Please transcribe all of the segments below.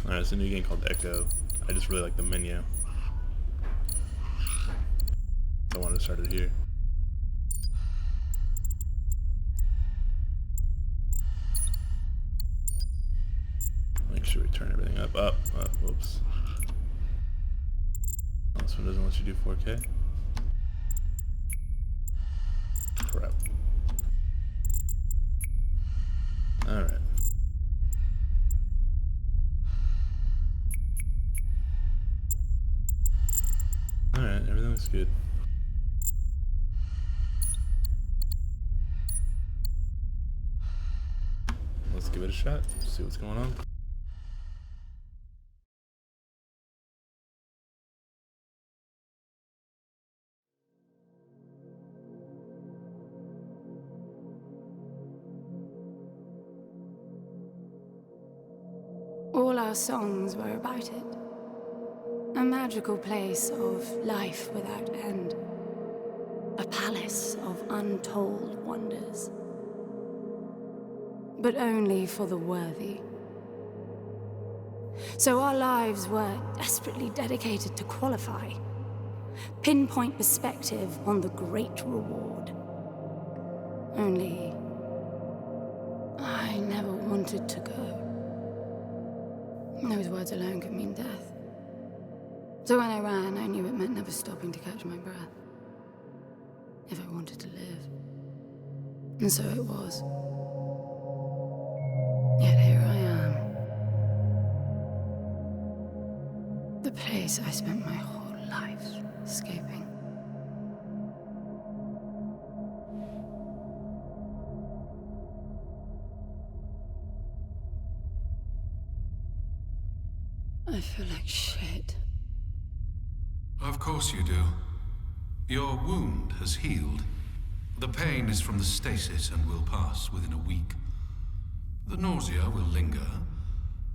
Alright, it's a new game called Echo. I just really like the menu. I wanted to start it here. Make sure we turn everything up. Whoops. Oh, this one doesn't let you do 4K. Crap. Alright. Alright, everything looks good. Let's give it a shot, see what's going on. All our songs were about it. A magical place of life without end. A palace of untold wonders. But only for the worthy. So our lives were desperately dedicated to qualify. Pinpoint perspective on the great reward. Only I never wanted to go. Those words alone could mean death. So when I ran, I knew it meant never stopping to catch my breath. If I wanted to live. And so it was. Yet here I am. The place I spent my whole life escaping. I feel like shit. Of course you do. Your wound has healed. The pain is from the stasis and will pass within a week. The nausea will linger,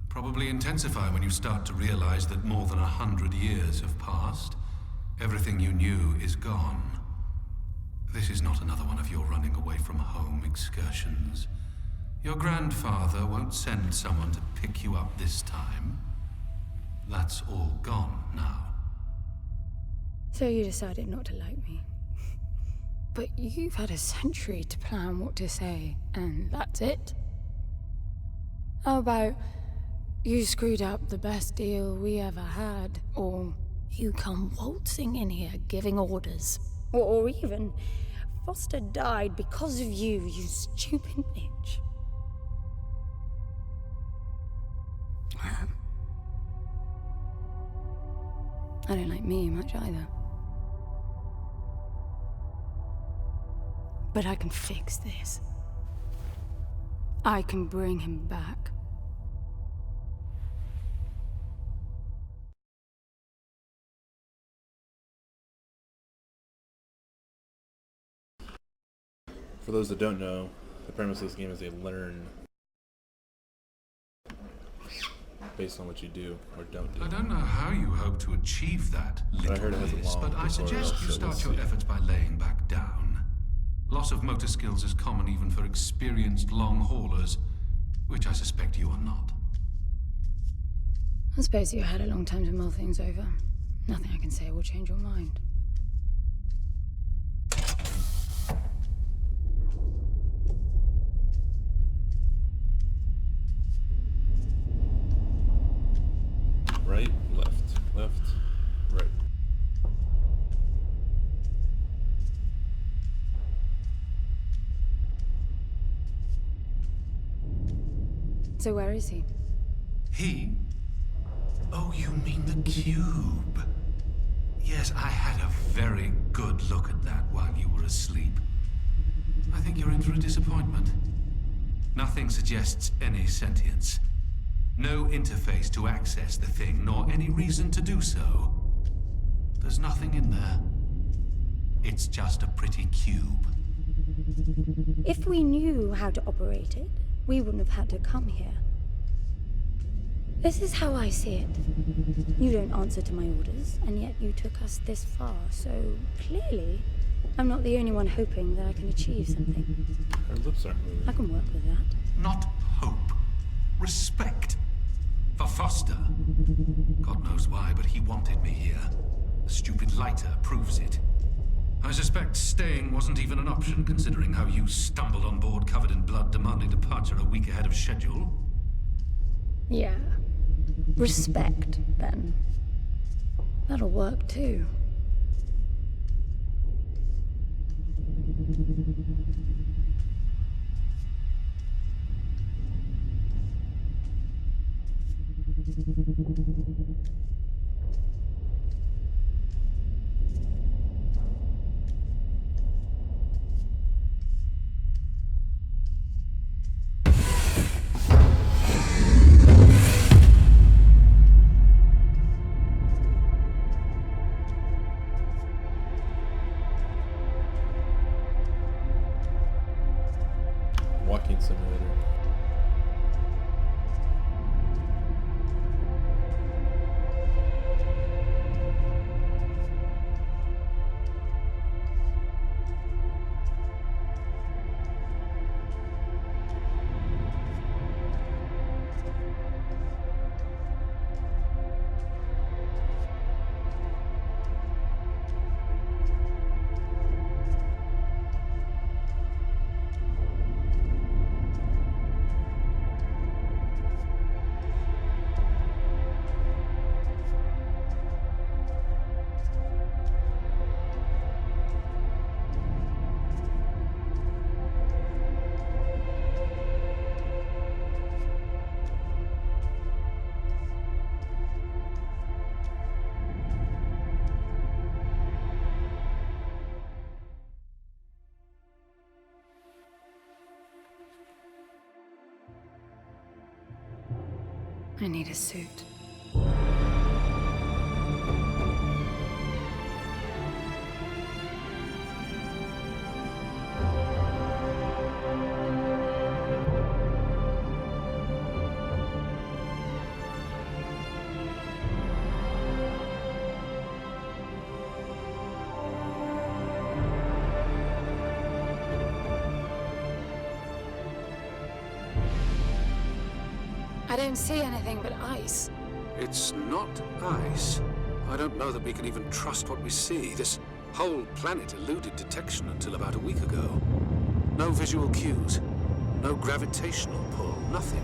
probably intensify when you start to realize that more than 100 years have passed. Everything you knew is gone. This is not another one of your running away from home excursions. Your grandfather won't send someone to pick you up this time. That's all gone now. So you decided not to like me. But you've had a century to plan what to say, and that's it? How about you screwed up the best deal we ever had, or you come waltzing in here giving orders, or even Foster died because of you, you stupid bitch. I don't like me much either. But I can fix this. I can bring him back. For those that don't know, the premise of this game is they learn based on what you do or don't do. I don't know how you hope to achieve that, But I heard it has a Liz, long but I tutorial, suggest you so start let's your see. efforts by laying back down. Loss of motor skills is common even for experienced long haulers, which I suspect you are not. I suppose you had a long time to mull things over. Nothing I can say will change your mind. Right, left, right. So where is he? He? Oh, you mean the cube. Yes, I had a very good look at that while you were asleep. I think you're in for a disappointment. Nothing suggests any sentience. No interface to access the thing, nor any reason to do so. There's nothing in there. It's just a pretty cube. If we knew how to operate it, we wouldn't have had to come here. This is how I see it. You don't answer to my orders, and yet you took us this far, so clearly I'm not the only one hoping that I can achieve something. Her lips aren't moving. I can work with that. Not hope. Respect. For Foster. God knows why, but he wanted me here. The stupid lighter proves it. I suspect staying wasn't even an option, considering how you stumbled on board covered in blood, demanding departure a week ahead of schedule. Yeah. Respect, then. That'll work too. Walking simulator. I need a suit. I don't see anything but ice. It's not ice. I don't know that we can even trust what we see. This whole planet eluded detection until about a week ago. No visual cues, no gravitational pull, nothing.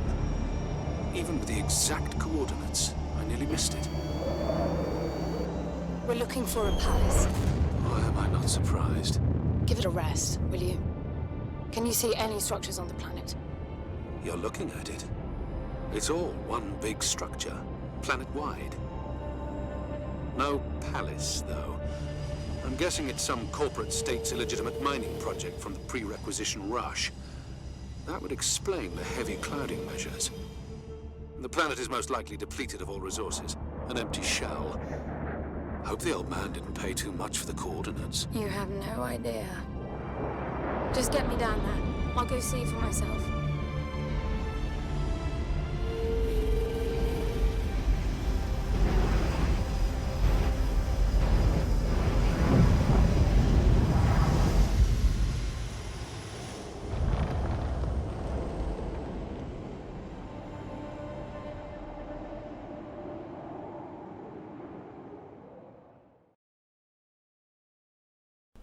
Even with the exact coordinates, I nearly missed it. We're looking for a palace. Why am I not surprised? Give it a rest, will you? Can you see any structures on the planet? You're looking at it. It's all one big structure, planet-wide. No palace, though. I'm guessing it's some corporate state's illegitimate mining project from the pre-requisition rush. That would explain the heavy clouding measures. The planet is most likely depleted of all resources. An empty shell. Hope the old man didn't pay too much for the coordinates. You have no idea. Just get me down there. I'll go see for myself.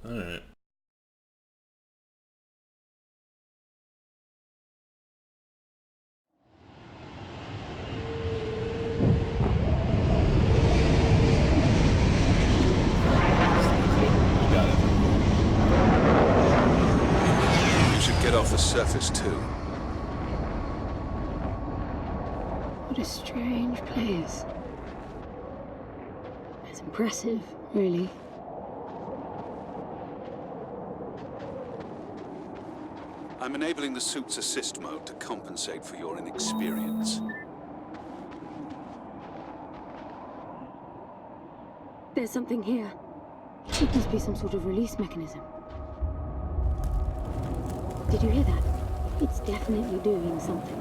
Alright. You got it. You should get off the surface, too. What a strange place. It's impressive, really. I'm enabling the suit's assist mode to compensate for your inexperience. There's something here. It must be some sort of release mechanism. Did you hear that? It's definitely doing something.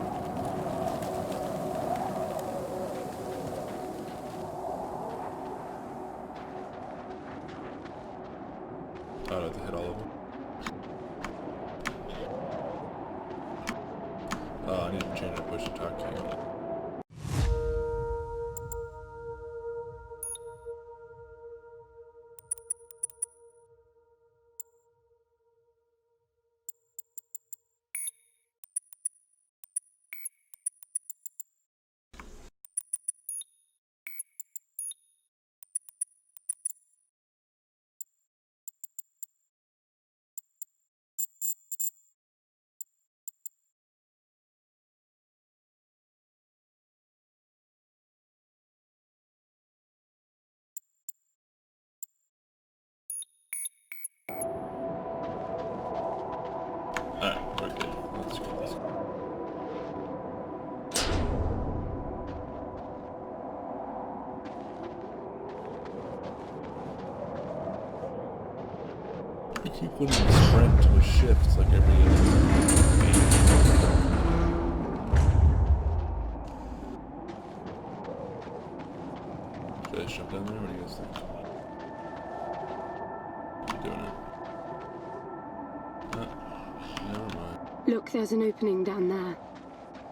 Oh, I have to hit all of them. Oh, I need to change the push to talk to you. keep wanting to sprint to a shift like every game. Should I just jump down there? What do you guys think? Keep doing it. Never mind. Look, there's an opening down there.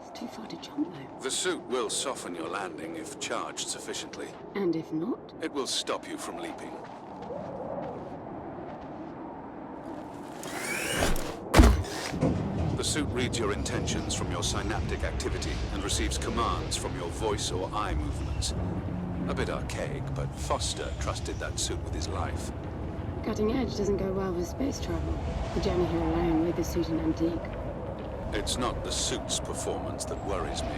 It's too far to jump, though. The suit will soften your landing if charged sufficiently. And if not? It will stop you from leaping. The suit reads your intentions from your synaptic activity and receives commands from your voice or eye movements. A bit archaic, but Foster trusted that suit with his life. Cutting edge doesn't go well with space travel. The journey here alone with the suit an antique. It's not the suit's performance that worries me.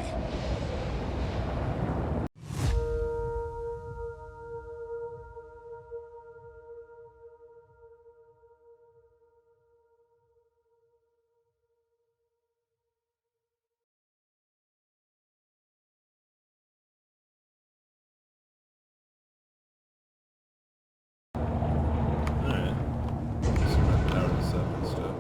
Alright. Let's see my power this up and stuff.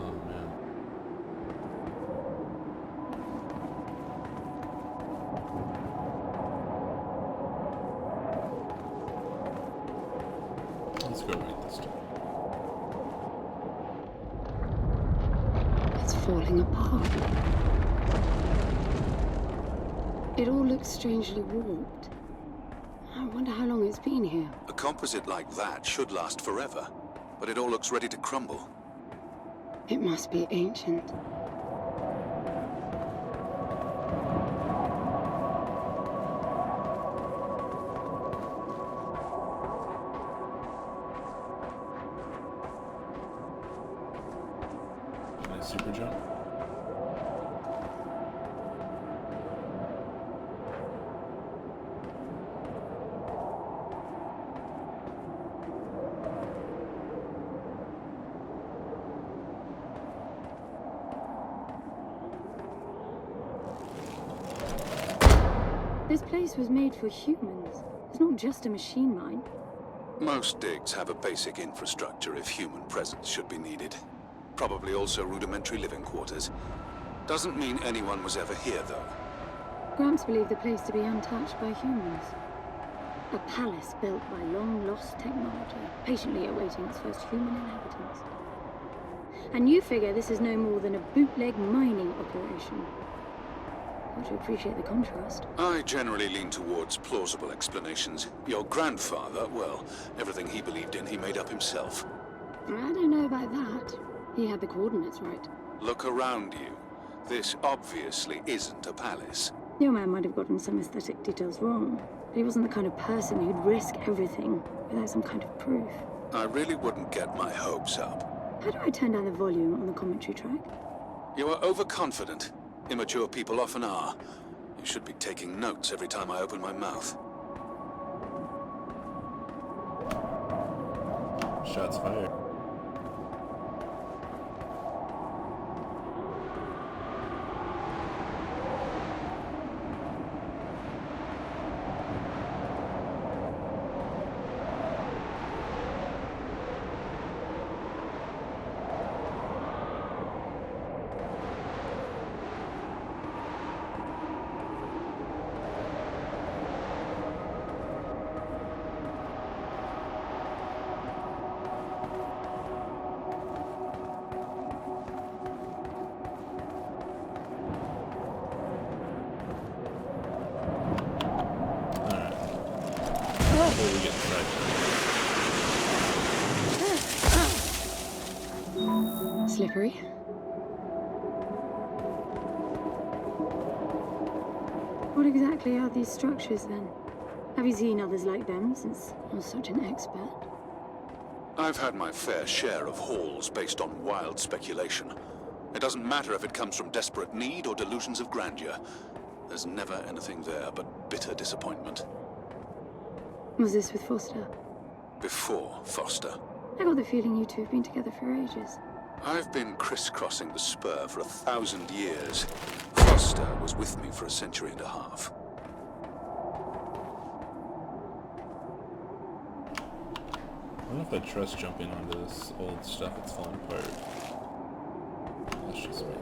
Oh man. Let's go right this time. It's falling apart. It all looks strangely warped. I wonder how long it's been here. A composite like that should last forever, but it all looks ready to crumble. It must be ancient. Can I super jump? This place was made for humans. It's not just a machine mine. Most digs have a basic infrastructure if human presence should be needed. Probably also rudimentary living quarters. Doesn't mean anyone was ever here, though. Gramps believed the place to be untouched by humans. A palace built by long-lost technology, patiently awaiting its first human inhabitants. And you figure this is no more than a bootleg mining operation. Got to appreciate the contrast. I generally lean towards plausible explanations. Your grandfather, well, everything he believed in, he made up himself. I don't know about that. He had the coordinates right. Look around you. This obviously isn't a palace. Your man might have gotten some aesthetic details wrong, but he wasn't the kind of person who'd risk everything without some kind of proof. I really wouldn't get my hopes up. How do I turn down the volume on the commentary track? You are overconfident. Immature people often are. You should be taking notes every time I open my mouth. Shots fired. Before we get sidetracked. Slippery. What exactly are these structures then? Have you seen others like them since you're such an expert? I've had my fair share of hauls based on wild speculation. It doesn't matter if it comes from desperate need or delusions of grandeur. There's never anything there but bitter disappointment. Was this with Foster? Before Foster. I got the feeling you two have been together for ages. I've been crisscrossing the spur for 1,000 years. Foster was with me for a century and a half. I don't know if I trust jumping onto this old stuff that's falling apart. That's just me.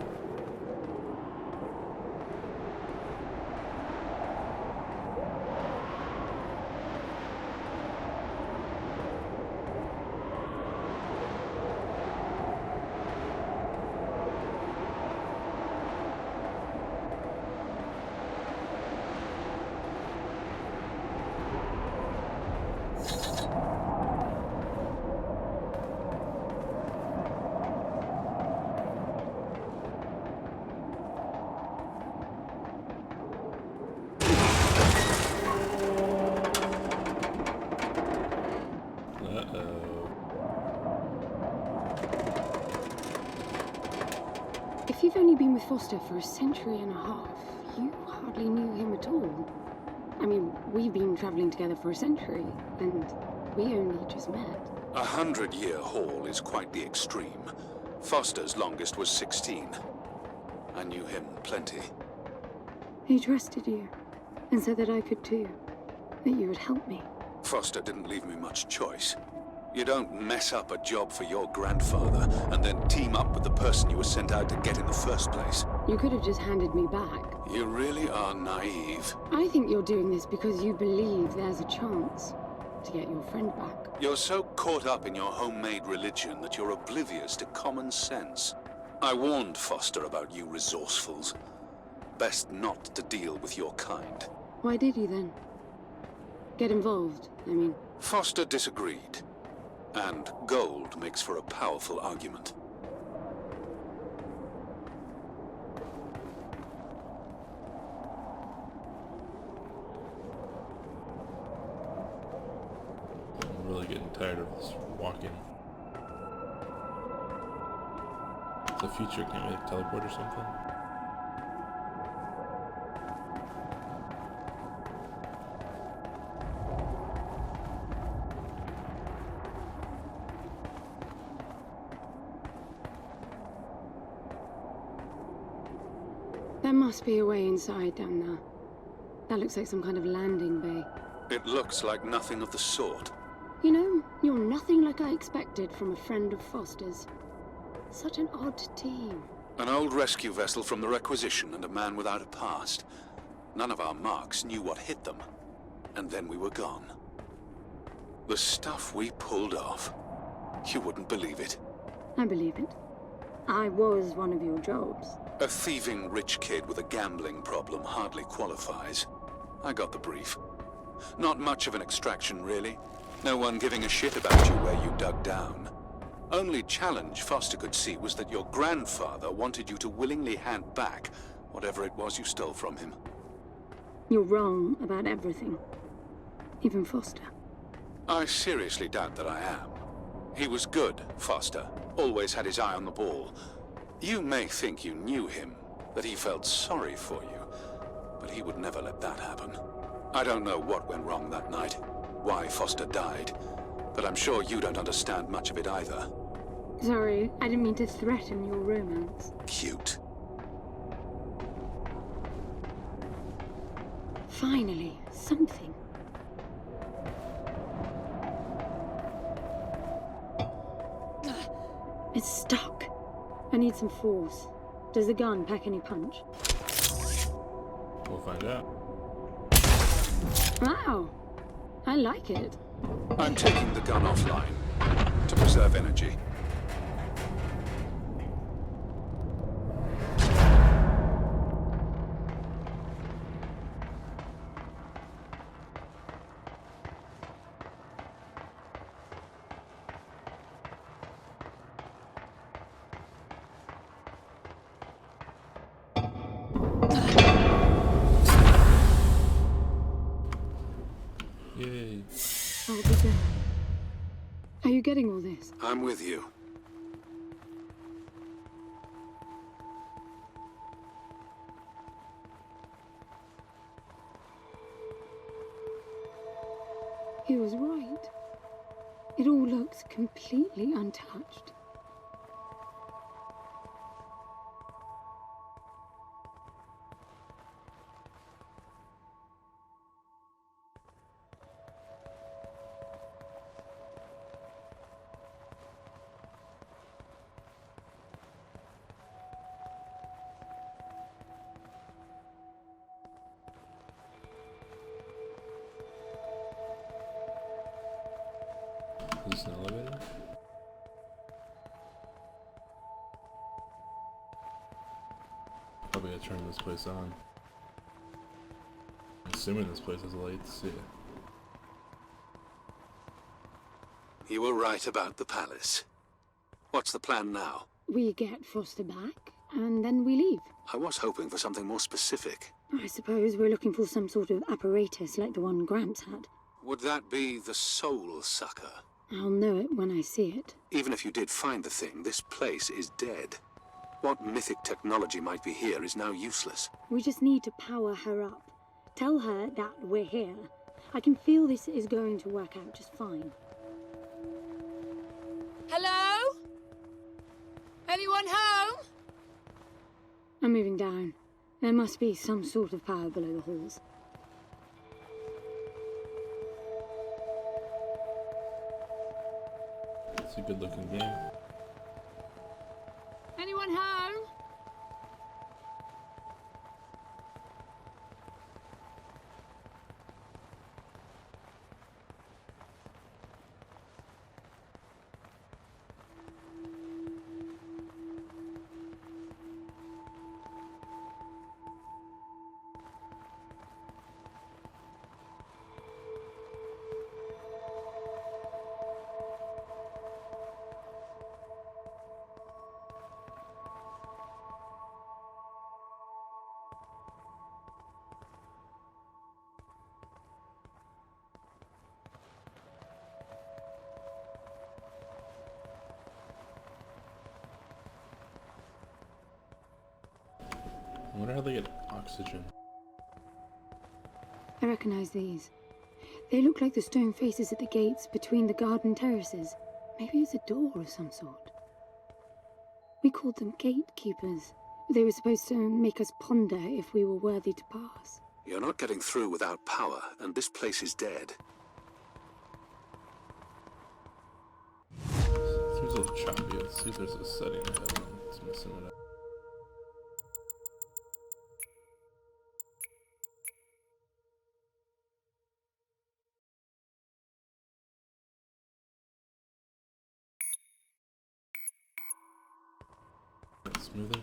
If you've only been with Foster for a century and a half, you hardly knew him at all. I mean, we've been traveling together for a century, and we only just met. 100-year haul is quite the extreme. Foster's longest was 16. I knew him plenty. He trusted you, and said that I could too, that you would help me. Foster didn't leave me much choice. You don't mess up a job for your grandfather and then team up with the person you were sent out to get in the first place. You could have just handed me back. You really are naive. I think you're doing this because you believe there's a chance to get your friend back. You're so caught up in your homemade religion that you're oblivious to common sense. I warned Foster about you resourcefuls. Best not to deal with your kind. Why did you then? Get involved, I mean. Foster disagreed. And gold makes for a powerful argument. I'm really getting tired of this walking. It's the future, can't we like teleport or something? There must be a way inside down there. That looks like some kind of landing bay. It looks like nothing of the sort. You know, you're nothing like I expected from a friend of Foster's. Such an odd team. An old rescue vessel from the Requisition and a man without a past. None of our marks knew what hit them. And then we were gone. The stuff we pulled off. You wouldn't believe it. I believe it. I was one of your jobs. A thieving rich kid with a gambling problem hardly qualifies. I got the brief. Not much of an extraction, really. No one giving a shit about you where you dug down. Only challenge Foster could see was that your grandfather wanted you to willingly hand back whatever it was you stole from him. You're wrong about everything. Even Foster. I seriously doubt that I am. He was good, Foster. Always had his eye on the ball. You may think you knew him, that he felt sorry for you, but he would never let that happen. I don't know what went wrong that night, why Foster died, but I'm sure you don't understand much of it either. Sorry, I didn't mean to threaten your romance. Cute. Finally, something. It's stuck. I need some force. Does the gun pack any punch? We'll find out. Wow. I like it. I'm taking the gun offline to preserve energy. Yay. I'll be there. Are you getting all this? I'm with you. He was right. It all looks completely untouched. this an elevator? Probably gotta turn this place on. I'm assuming this place has lights, yeah. You were right about the palace. What's the plan now? We get Foster back, and then we leave. I was hoping for something more specific. I suppose we're looking for some sort of apparatus like the one Gramps had. Would that be the Soul Sucker? I'll know it when I see it. Even if you did find the thing, this place is dead. What mythic technology might be here is now useless. We just need to power her up. Tell her that we're here. I can feel this is going to work out just fine. Hello? Anyone home? I'm moving down. There must be some sort of power below the halls. It's a good looking game. Anyone home? I wonder how they get oxygen. I recognize these. They look like the stone faces at the gates between the garden terraces. Maybe it's a door of some sort. We called them gatekeepers. They were supposed to make us ponder if we were worthy to pass. You're not getting through without power, and this place is dead. Seems a little choppy. Let's see if there's a setting I have on. It's messing it up. Smoother.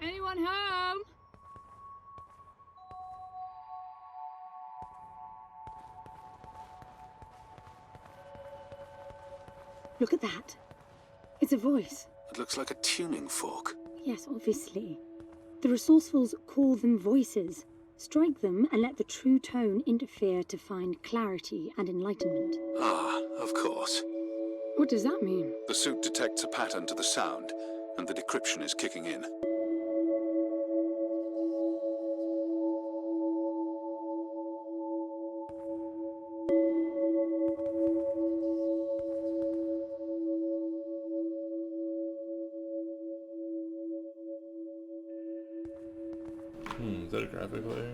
Anyone home? Look at that. It's a voice. It looks like a tuning fork. Yes, obviously. The resourcefuls call them voices. Strike them and let the true tone interfere to find clarity and enlightenment. Ah, of course. What does that mean? The suit detects a pattern to the sound, and the decryption is kicking in. Is that a graphic layer?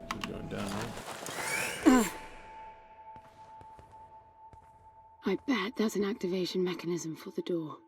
Keep going down, right? I bet that's an activation mechanism for the door.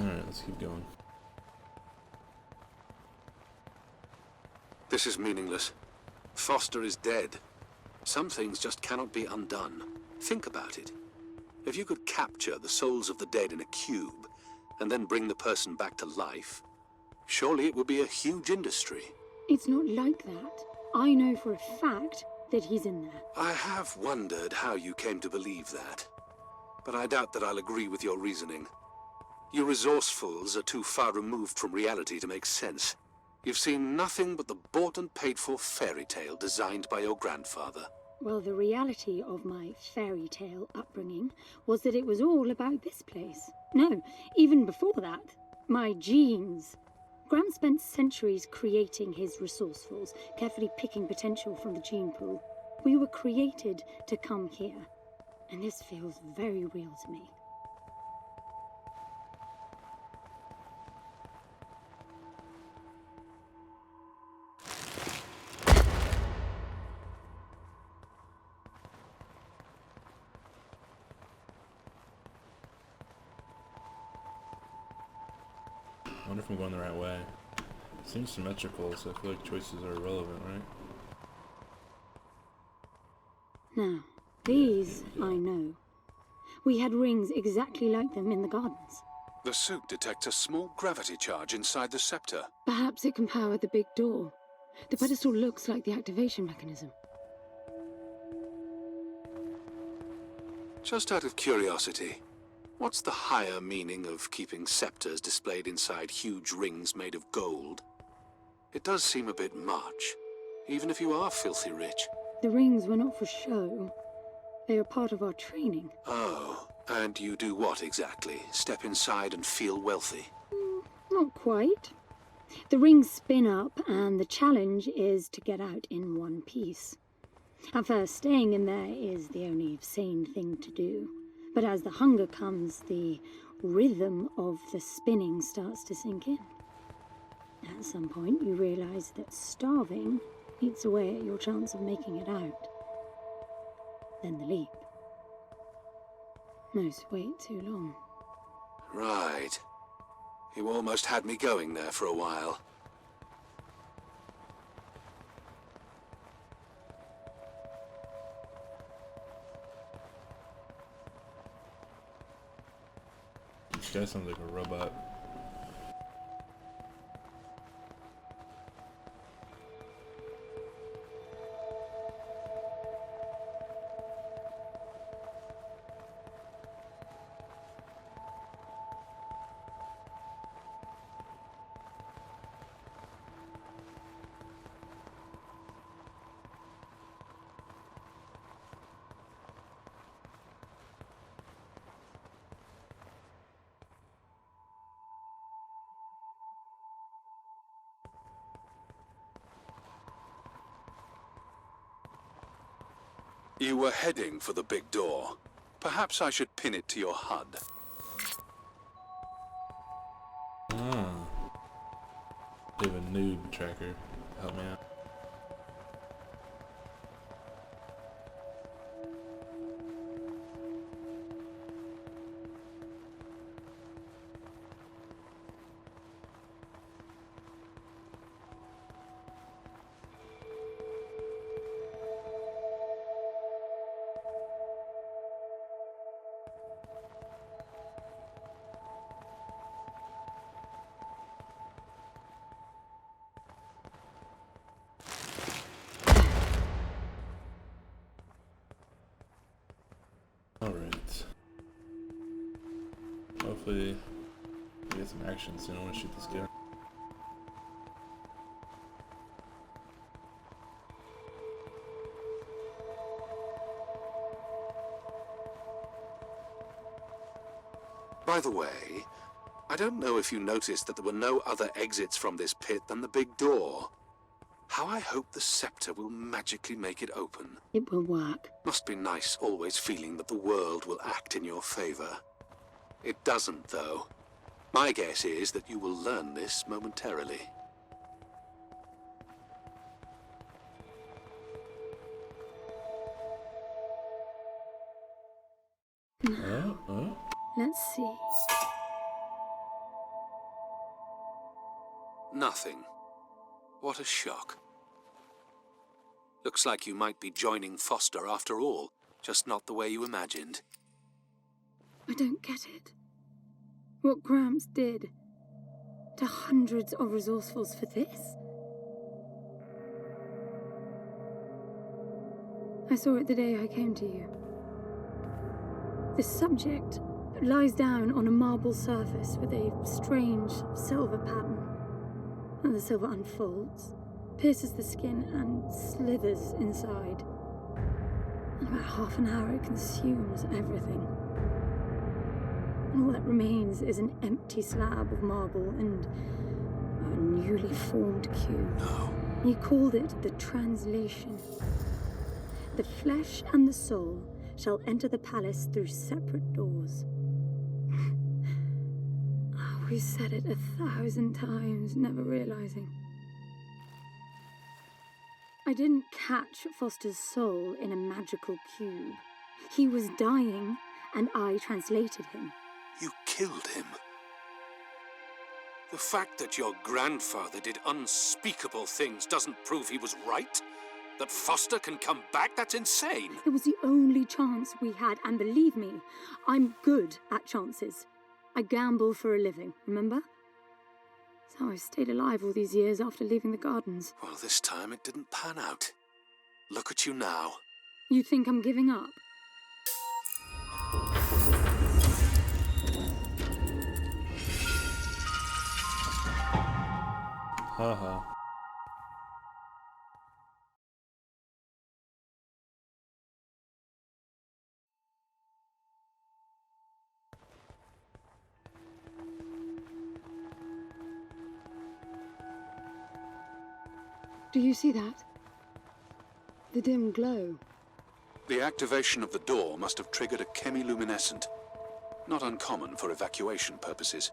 Alright, let's keep going. This is meaningless. Foster is dead. Some things just cannot be undone. Think about it. If you could capture the souls of the dead in a cube, and then bring the person back to life, surely it would be a huge industry. It's not like that. I know for a fact that he's in there. I have wondered how you came to believe that, but I doubt that I'll agree with your reasoning. You resourcefuls are too far removed from reality to make sense. You've seen nothing but the bought and paid for fairy tale designed by your grandfather. Well, the reality of my fairy tale upbringing was that it was all about this place. No, even before that, my genes. Graham spent centuries creating his resourcefuls, carefully picking potential from the gene pool. We were created to come here, and this feels very real to me. I wonder if I'm going the right way. It seems symmetrical, so I feel like choices are irrelevant, right? Now, these I know. We had rings exactly like them in the gardens. The suit detects a small gravity charge inside the scepter. Perhaps it can power the big door. The pedestal looks like the activation mechanism. Just out of curiosity, what's the higher meaning of keeping scepters displayed inside huge rings made of gold? It does seem a bit much, even if you are filthy rich. The rings were not for show. They are part of our training. Oh, and you do what exactly? Step inside and feel wealthy? Not quite. The rings spin up, and the challenge is to get out in one piece. At first, staying in there is the only sane thing to do. But as the hunger comes, the rhythm of the spinning starts to sink in. At some point, you realize that starving eats away at your chance of making it out. Then the leap. Most wait too long. Right. You almost had me going there for a while. This guy sounds like a robot. You were heading for the big door. Perhaps I should pin it to your HUD. Ah. They have a noob tracker. Help me out. Alright. Hopefully we get some action soon. I want to shoot this guy. By the way, I don't know if you noticed that there were no other exits from this pit than the big door. How I hope the scepter will magically make it open. It will work. Must be nice always feeling that the world will act in your favor. It doesn't, though. My guess is that you will learn this momentarily. Oh. Let's see. Nothing. What a shock. Looks like you might be joining Foster after all, just not the way you imagined. I don't get it. What Gramps did to hundreds of resourcefuls for this? I saw it the day I came to you. The subject lies down on a marble surface with a strange silver pattern. And the silver unfolds, pierces the skin, and slithers inside. In about half an hour, it consumes everything. And all that remains is an empty slab of marble and a newly formed cube. No. He called it the Translation. The flesh and the soul shall enter the palace through separate doors. We said it 1,000 times, never realizing. I didn't catch Foster's soul in a magical cube. He was dying, and I translated him. You killed him. The fact that your grandfather did unspeakable things doesn't prove he was right? That Foster can come back? That's insane! It was the only chance we had, and believe me, I'm good at chances. I gamble for a living, remember? That's how I stayed alive all these years after leaving the gardens. Well, this time it didn't pan out. Look at you now. You think I'm giving up? Haha. Do you see that? The dim glow. The activation of the door must have triggered a chemiluminescent. Not uncommon for evacuation purposes.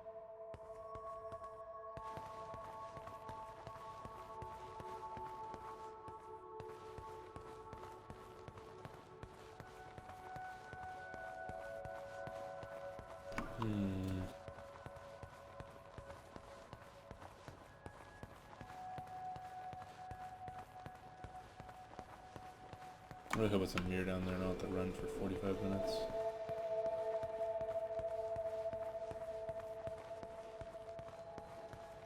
I really hope it's a mirror down there, not that run for 45 minutes.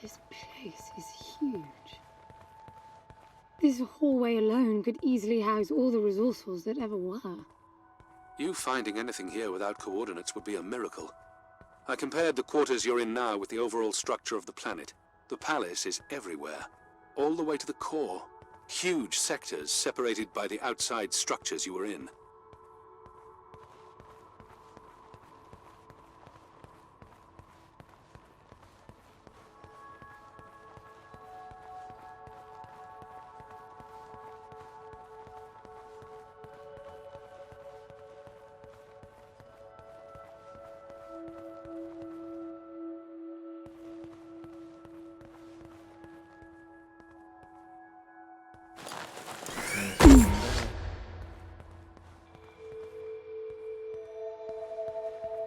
This place is huge. This hallway alone could easily house all the resourcefuls that ever were. You finding anything here without coordinates would be a miracle. I compared the quarters you're in now with the overall structure of the planet. The palace is everywhere, all the way to the core. Huge sectors separated by the outside structures you were in.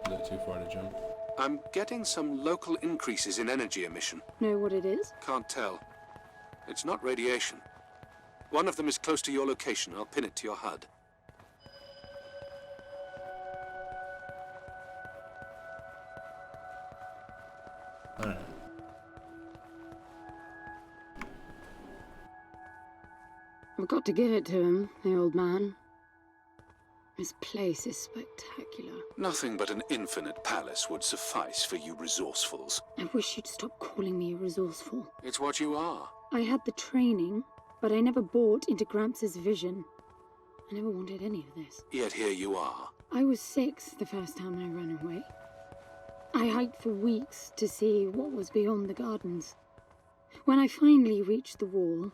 Is that too far to jump? I'm getting some local increases in energy emission. Know what it is? Can't tell. It's not radiation. One of them is close to your location. I'll pin it to your HUD. Alright. I've got to give it to him, the old man. This place is spectacular. Nothing but an infinite palace would suffice for you resourcefuls. I wish you'd stop calling me a resourceful. It's what you are. I had the training, but I never bought into Gramps' vision. I never wanted any of this. Yet here you are. I was 6 the first time I ran away. I hiked for weeks to see what was beyond the gardens. When I finally reached the wall,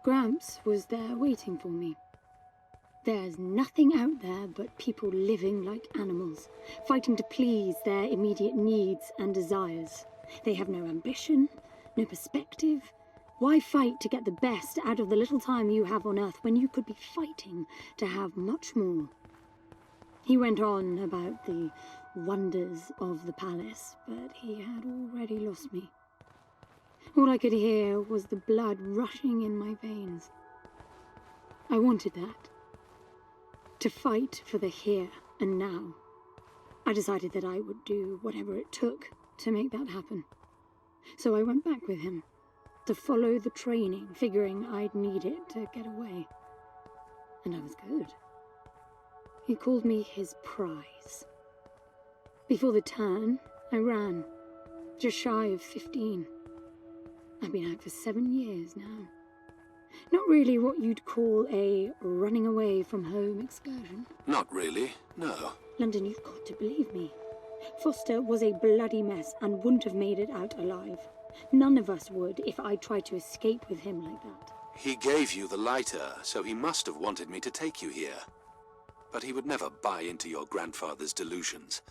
Gramps was there waiting for me. There's nothing out there but people living like animals, fighting to please their immediate needs and desires. They have no ambition, no perspective. Why fight to get the best out of the little time you have on Earth when you could be fighting to have much more? He went on about the wonders of the palace, but he had already lost me. All I could hear was the blood rushing in my veins. I wanted that. To fight for the here and now. I decided that I would do whatever it took to make that happen. So I went back with him, to follow the training, figuring I'd need it to get away. And I was good. He called me his prize. Before the turn, I ran, just shy of 15. I've been out for 7 years now. Not really what you'd call a running away from home excursion. Not really, no. London, you've got to believe me. Foster was a bloody mess and wouldn't have made it out alive. None of us would if I tried to escape with him like that. He gave you the lighter, so he must have wanted me to take you here. But he would never buy into your grandfather's delusions.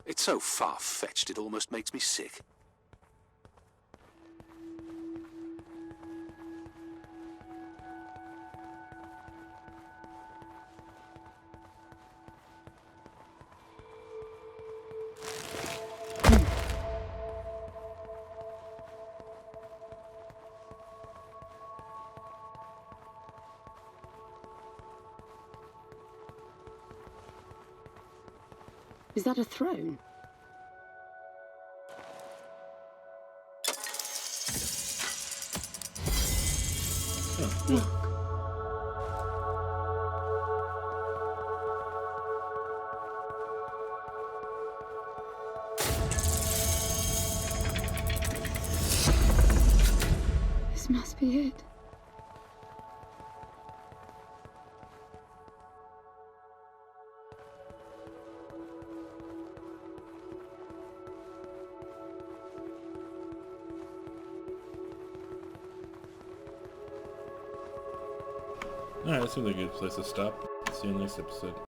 It's so far-fetched it almost makes me sick. Is that a throne? Oh, good. This must be it. Alright, that seems like a good place to stop. See you in the next episode.